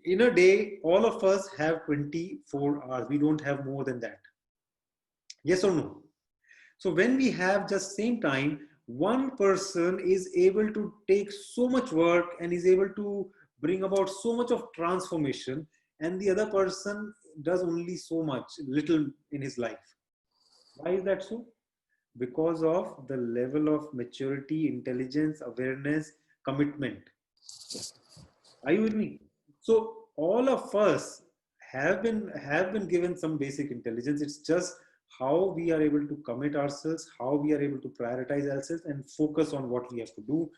In a day, all of us have 24 hours. We don't have more than that. Yes or no? So when we have just same time, one person is able to take so much work and is able to bring about so much of transformation, and the other person does only so much, little in his life. Why is that so? Because of the level of maturity, intelligence, awareness, commitment. Are you with me? So all of us have been given some basic intelligence. It's just how we are able to commit ourselves, how we are able to prioritize ourselves and focus on what we have to do.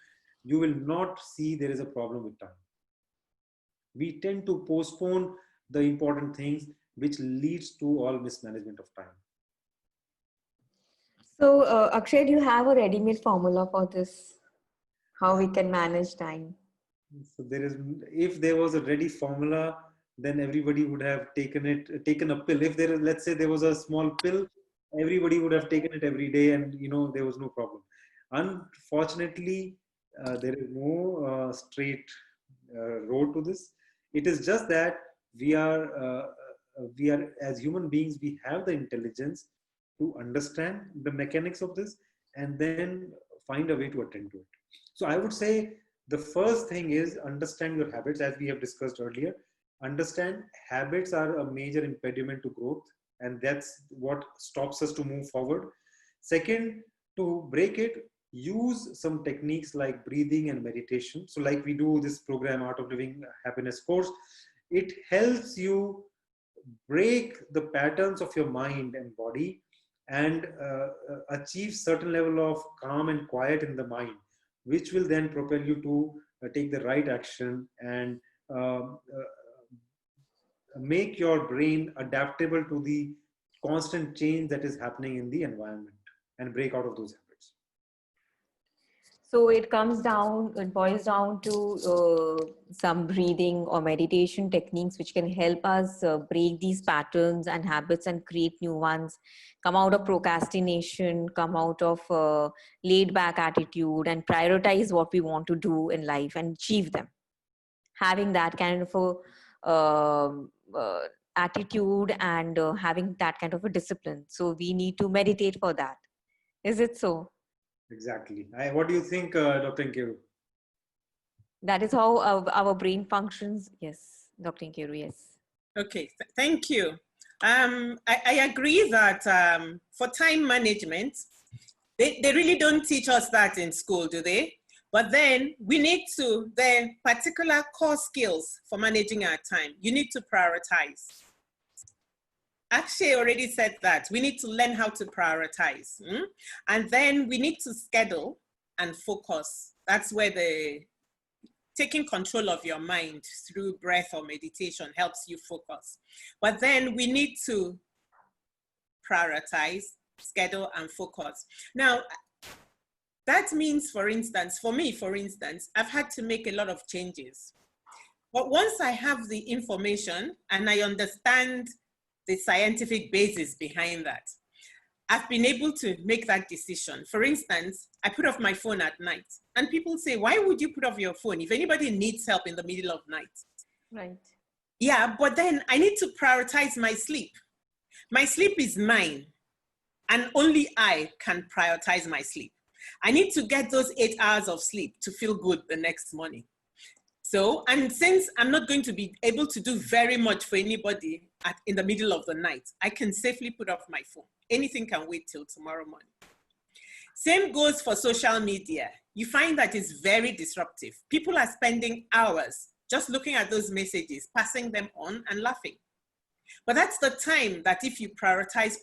You will not see there is a problem with time. We tend to postpone the important things, which leads to all mismanagement of time. So, Akshay, do you have a ready-made formula for this? How we can manage time? So if there was a ready formula, then everybody would have taken a pill. If there is, let's say there was a small pill, everybody would have taken it every day and there was no problem. Unfortunately, there is no straight road to this. It is just that we are as human beings, we have the intelligence to understand the mechanics of this and then find a way to attend to it. So I would say the first thing is understand your habits, as we have discussed earlier. Understand habits are a major impediment to growth, and that's what stops us to move forward. Second, to break it, use some techniques like breathing and meditation. So like we do this program, Art of Living Happiness course, it helps you break the patterns of your mind and body and achieve certain level of calm and quiet in the mind, which will then propel you to take the right action and make your brain adaptable to the constant change that is happening in the environment and break out of those habits. So it boils down to some breathing or meditation techniques which can help us break these patterns and habits and create new ones, come out of procrastination, come out of laid back attitude and prioritize what we want to do in life and achieve them. Having that kind of a attitude and having that kind of a discipline. So we need to meditate for that. Is it so? Exactly. What do you think, Dr. Nkeiru? That is how our brain functions. Yes, Dr. Nkeiru, yes. Okay, thank you. I agree that for time management, they really don't teach us that in school, do they? But then we need to, the particular core skills for managing our time, you need to prioritize. Akshay already said that. We need to learn how to prioritize. And then we need to schedule and focus. That's where taking control of your mind through breath or meditation helps you focus. But then we need to prioritize, schedule, and focus. Now, that means, for instance, for me, I've had to make a lot of changes. But once I have the information and I understand the scientific basis behind that, I've been able to make that decision. For instance, I put off my phone at night. And people say, why would you put off your phone if anybody needs help in the middle of night? Right. Yeah, but then I need to prioritize my sleep. My sleep is mine, and only I can prioritize my sleep. I need to get those 8 hours of sleep to feel good the next morning. So, and since I'm not going to be able to do very much for anybody in the middle of the night, I can safely put off my phone. Anything can wait till tomorrow morning. Same goes for social media. You find that it's very disruptive. People are spending hours just looking at those messages, passing them on and laughing. But that's the time that if you prioritize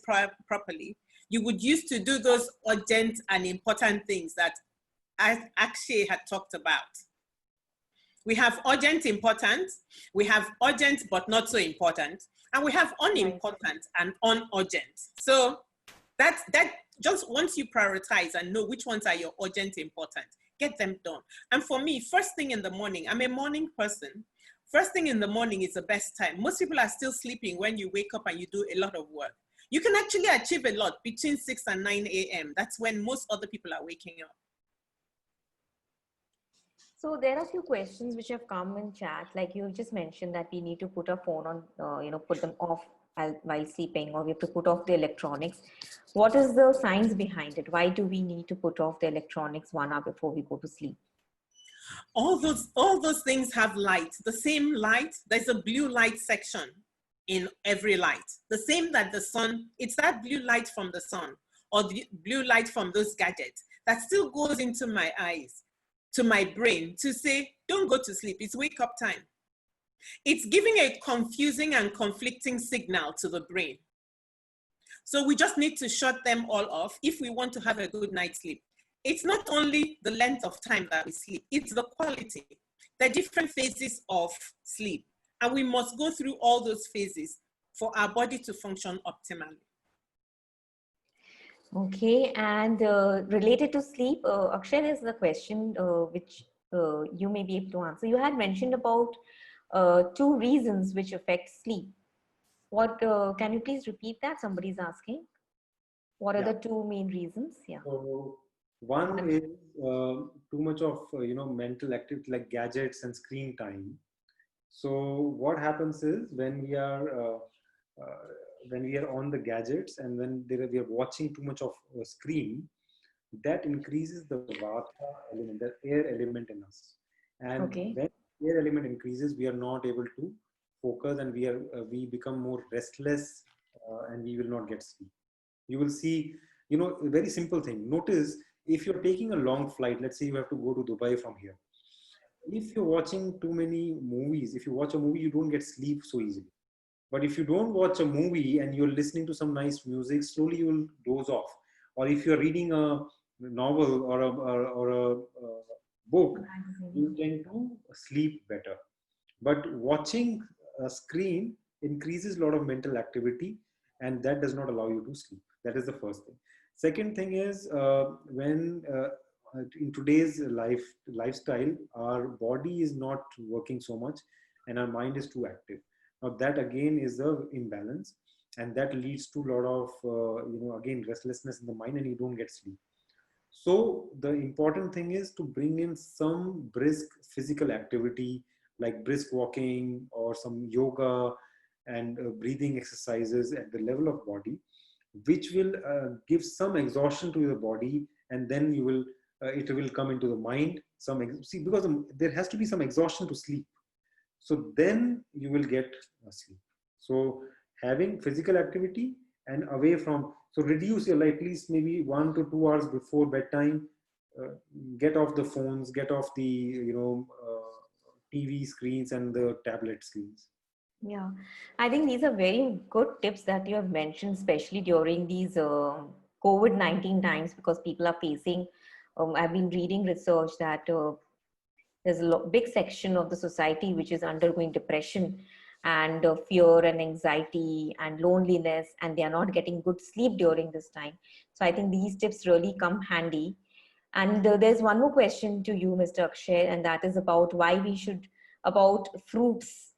properly, you would use to do those urgent and important things that Akshay had talked about. We have urgent important, we have urgent but not so important, and we have unimportant and unurgent. So that just once you prioritize and know which ones are your urgent important, get them done. And for me, first thing in the morning, I'm a morning person. First thing in the morning is the best time. Most people are still sleeping when you wake up and you do a lot of work. You can actually achieve a lot between 6 and 9 a.m. That's when most other people are waking up. So there are a few questions which have come in chat. Like you just mentioned that we need to put our phone on, put them off while sleeping, or we have to put off the electronics. What is the science behind it? Why do we need to put off the electronics 1 hour before we go to sleep? All those things have light, the same light. There's a blue light section in every light, the same that the sun, it's that blue light from the sun or the blue light from those gadgets that still goes into my eyes, to my brain to say, don't go to sleep, it's wake up time. It's giving a confusing and conflicting signal to the brain. So we just need to shut them all off if we want to have a good night's sleep. It's not only the length of time that we sleep, it's the quality, the different phases of sleep. And we must go through all those phases for our body to function optimally. Okay, and related to sleep, Akshay, is the question which you may be able to answer. You had mentioned about 2 reasons which affect sleep. What can you please repeat that? Somebody's asking. What are the 2 main reasons? Yeah. So one is too much of mental activity like gadgets and screen time. So what happens is when we are on the gadgets and when we are watching too much of a screen, that increases the vata element, the air element in us. And when air element increases, we are not able to focus, and we become more restless, and we will not get sleep. You will see, a very simple thing. Notice if you're taking a long flight, let's say you have to go to Dubai from here. If you're watching too many movies, if you watch a movie, you don't get sleep so easily. But if you don't watch a movie and you're listening to some nice music, slowly you will doze off. Or if you're reading a novel or a book, you tend to sleep better. But watching a screen increases a lot of mental activity, and that does not allow you to sleep. That is the first thing. Second thing is when in today's lifestyle, our body is not working so much and our mind is too active. Now that again is the imbalance, and that leads to a lot of again restlessness in the mind, and you don't get sleep. So the important thing is to bring in some brisk physical activity like brisk walking or some yoga and breathing exercises at the level of body, which will give some exhaustion to your body, and then you will it will come into the mind. Because there has to be some exhaustion to sleep. So then you will get sleep. So having physical activity and away from, so reduce your life, at least maybe 1 to 2 hours before bedtime. Get off the phones, get off the TV screens and the tablet screens. Yeah, I think these are very good tips that you have mentioned, especially during these COVID-19 times, because people are facing, I've been reading research that there's a big section of the society which is undergoing depression and fear and anxiety and loneliness, and they are not getting good sleep during this time. So I think these tips really come handy. And there's one more question to you, Mr. Akshay, and that is about about fruits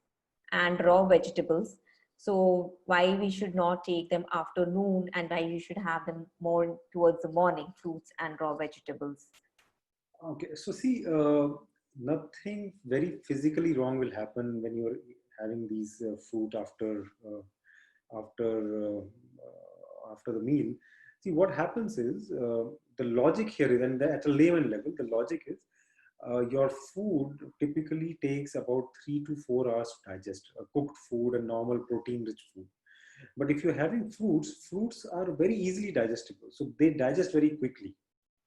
and raw vegetables. So why we should not take them after noon, and why you should have them more towards the morning, fruits and raw vegetables. Okay, so see, nothing very physically wrong will happen when you're having these fruit after the meal. See, what happens is the logic here is, and at a layman level, the logic is your food typically takes about 3 to 4 hours to digest, a cooked food and normal protein-rich food. But if you're having fruits are very easily digestible, so they digest very quickly.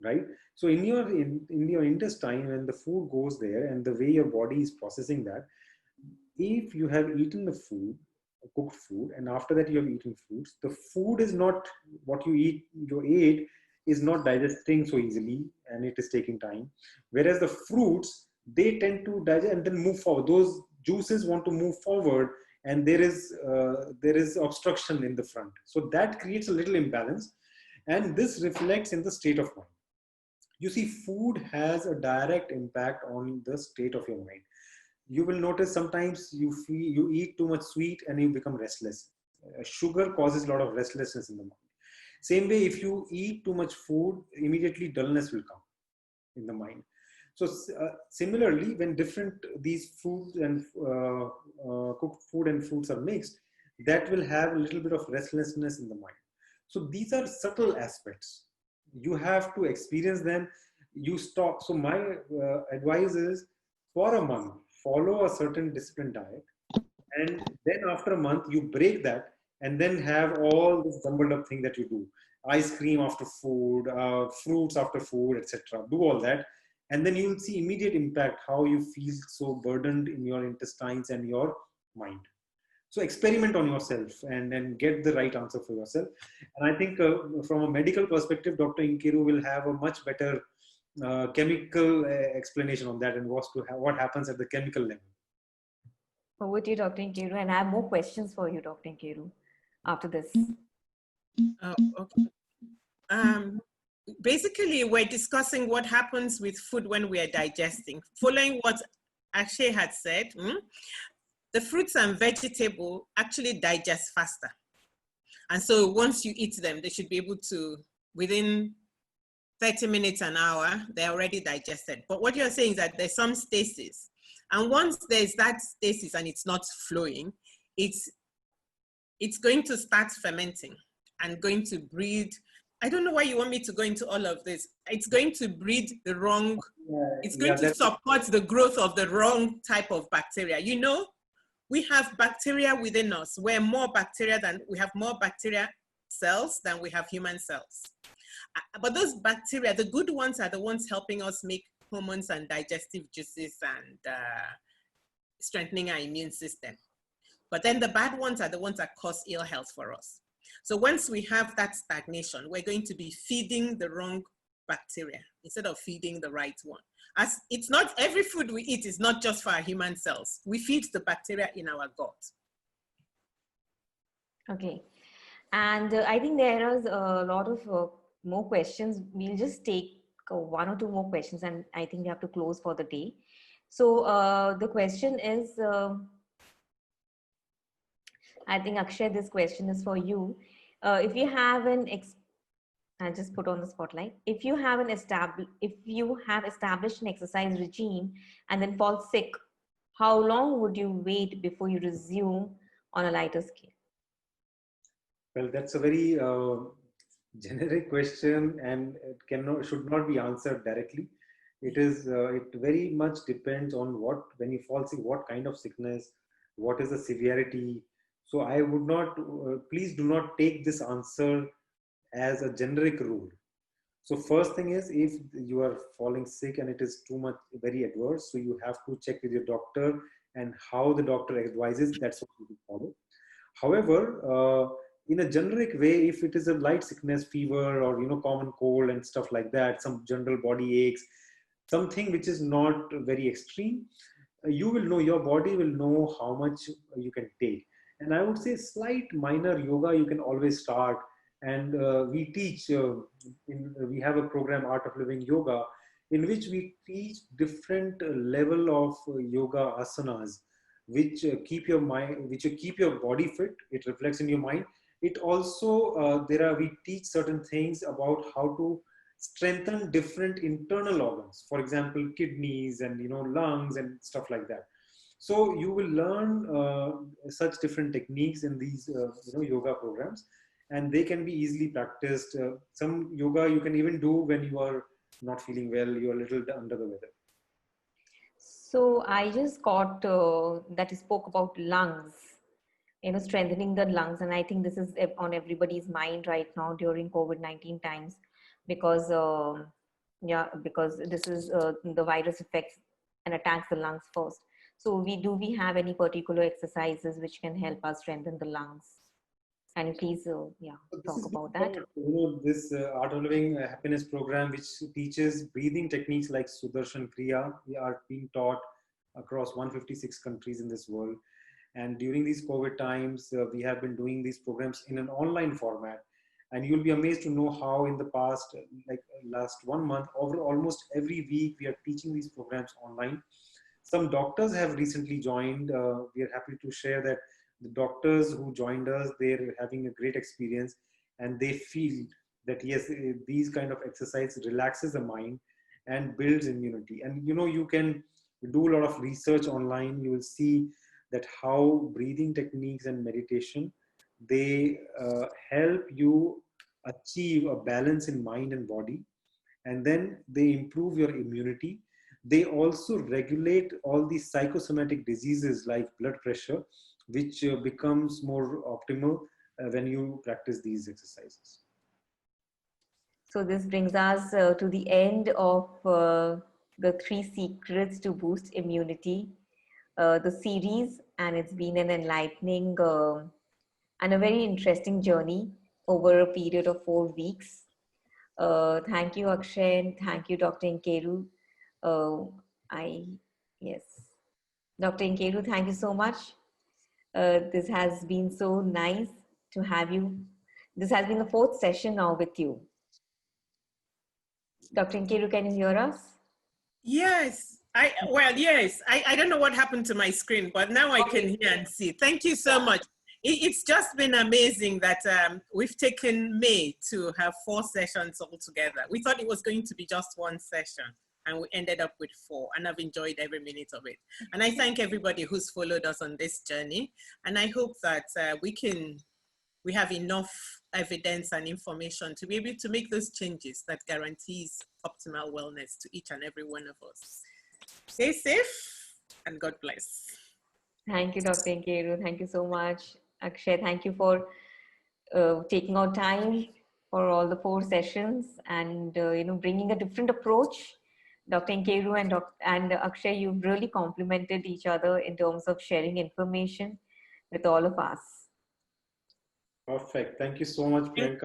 right? So in your intestine, when the food goes there and the way your body is processing that, if you have eaten the food, cooked food, and after that you have eaten foods, the food is not what you ate is not digesting so easily, and it is taking time. Whereas the fruits, they tend to digest and then move forward. Those juices want to move forward, and there is obstruction in the front. So that creates a little imbalance, and this reflects in the state of mind. You see, food has a direct impact on the state of your mind. You will notice sometimes you eat too much sweet and you become restless. Sugar causes a lot of restlessness in the mind. Same way, if you eat too much food, immediately dullness will come in the mind. So similarly, when different these foods and cooked food and fruits are mixed, that will have a little bit of restlessness in the mind. So these are subtle aspects. You have to experience them. You stop. So my advice is, for a month, follow a certain disciplined diet, and then after a month you break that, and then have all this jumbled up thing that you do: ice cream after food, fruits after food, etc. Do all that, and then you will see immediate impact, how you feel so burdened in your intestines and your mind. So experiment on yourself and then get the right answer for yourself. And I think from a medical perspective, Dr. Nkeiru will have a much better chemical explanation on that, and what happens at the chemical level. Over to you, Dr. Nkeiru, and I have more questions for you, Dr. Nkeiru, after this. Oh, okay. Basically, we're discussing what happens with food when we are digesting. Following what Akshay had said, the fruits and vegetable actually digest faster. And so once you eat them, they should be able to, within 30 minutes, an hour, they're already digested. But what you're saying is that there's some stasis. And once there's that stasis and it's not flowing, it's going to start fermenting and going to breed. I don't know why you want me to go into all of this. It's going to breed the wrong, it's going to support the growth of the wrong type of bacteria. You know, we have bacteria within us. We have more bacteria cells than we have human cells. But those bacteria, the good ones, are the ones helping us make hormones and digestive juices and strengthening our immune system. But then the bad ones are the ones that cause ill health for us. So once we have that stagnation, we're going to be feeding the wrong bacteria instead of feeding the right one. As it's not, every food we eat is not just for our human cells. We feed the bacteria in our gut. Okay. And I think there is a lot of more questions. We'll just take one or two more questions, and I think we have to close for the day. So the question is, I think Akshay, this question is for you. If you have I'll just put on the spotlight. If you have established an exercise regime and then fall sick, how long would you wait before you resume on a lighter scale? Well, that's a very generic question, and it should not be answered directly. It very much depends on when you fall sick, what kind of sickness, what is the severity. So I would not, please do not take this answer as a generic rule. So first thing is, if you are falling sick and it is too much, very adverse, so you have to check with your doctor, and how the doctor advises, that's what you follow. However, in a generic way, if it is a light sickness, fever, or common cold and stuff like that, some general body aches, something which is not very extreme, you will know, your body will know how much you can take. And I would say slight minor yoga you can always start. And we teach, we have a program, Art of Living Yoga, in which we teach different level of yoga asanas, which keep your mind, which keep your body fit. It reflects in your mind. It also, we teach certain things about how to strengthen different internal organs, for example, kidneys and lungs and stuff like that. So you will learn such different techniques in these yoga programs, and they can be easily practiced. Some yoga you can even do when you are not feeling well, you are a little under the weather. So I just got that you spoke about lungs, strengthening the lungs. And I think this is on everybody's mind right now during COVID-19 times, because Yeah, because this is the virus affects and attacks the lungs first. So we have any particular exercises which can help us strengthen the lungs? Can you please yeah, So this talk is about what, that? this Art of Living Happiness program, which teaches breathing techniques like Sudarshan Kriya. We are being taught across 156 countries in this world. And during these COVID times, we have been doing these programs in an online format. And you'll be amazed to know how in the past, like last 1 month, over almost every week, we are teaching these programs online. Some doctors have recently joined. We are happy to share that the doctors who joined us, they're having a great experience, and they feel that yes, these kind of exercise relaxes the mind and builds immunity. And you can do a lot of research online. You will see that how breathing techniques and meditation, they help you achieve a balance in mind and body, and then they improve your immunity. They also regulate all these psychosomatic diseases like blood pressure, which becomes more optimal when you practice these exercises. So this brings us to the end of the 3 secrets to boost immunity, the series, and it's been an enlightening and a very interesting journey over a period of 4 weeks. Thank you, Akshay. Thank you, Dr. Nkeiru. Uh, yes, Dr. Nkeiru, thank you so much. This has been so nice to have you. This has been the 4th session now with you. Dr. Nkeiru, can you hear us? Yes. Yes. I don't know what happened to my screen, but now I can hear and see. Thank you so much. It's just been amazing that we've taken May to have 4 sessions all together. We thought it was going to be just 1 session, and we ended up with 4, and I've enjoyed every minute of it. And I thank everybody who's followed us on this journey, and I hope that we have enough evidence and information to be able to make those changes that guarantees optimal wellness to each and every one of us. Stay safe and God bless. Thank you, Dr. Nkeiru. Thank you so much. Akshay, thank you for taking out time for all the 4 sessions and bringing a different approach. Dr. Nkeiru and Akshay, you've really complemented each other in terms of sharing information with all of us. Perfect. Thank you so much, Priyanka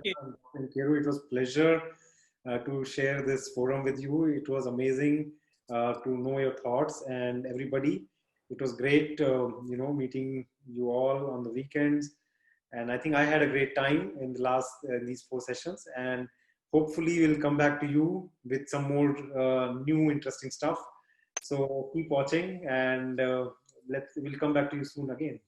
and Nkeiru. It was a pleasure to share this forum with you. It was amazing to know your thoughts, and everybody. It was great, meeting you all on the weekends. And I think I had a great time in the last these 4 sessions. And hopefully we'll come back to you with some more new interesting stuff. So keep watching, and we'll come back to you soon again.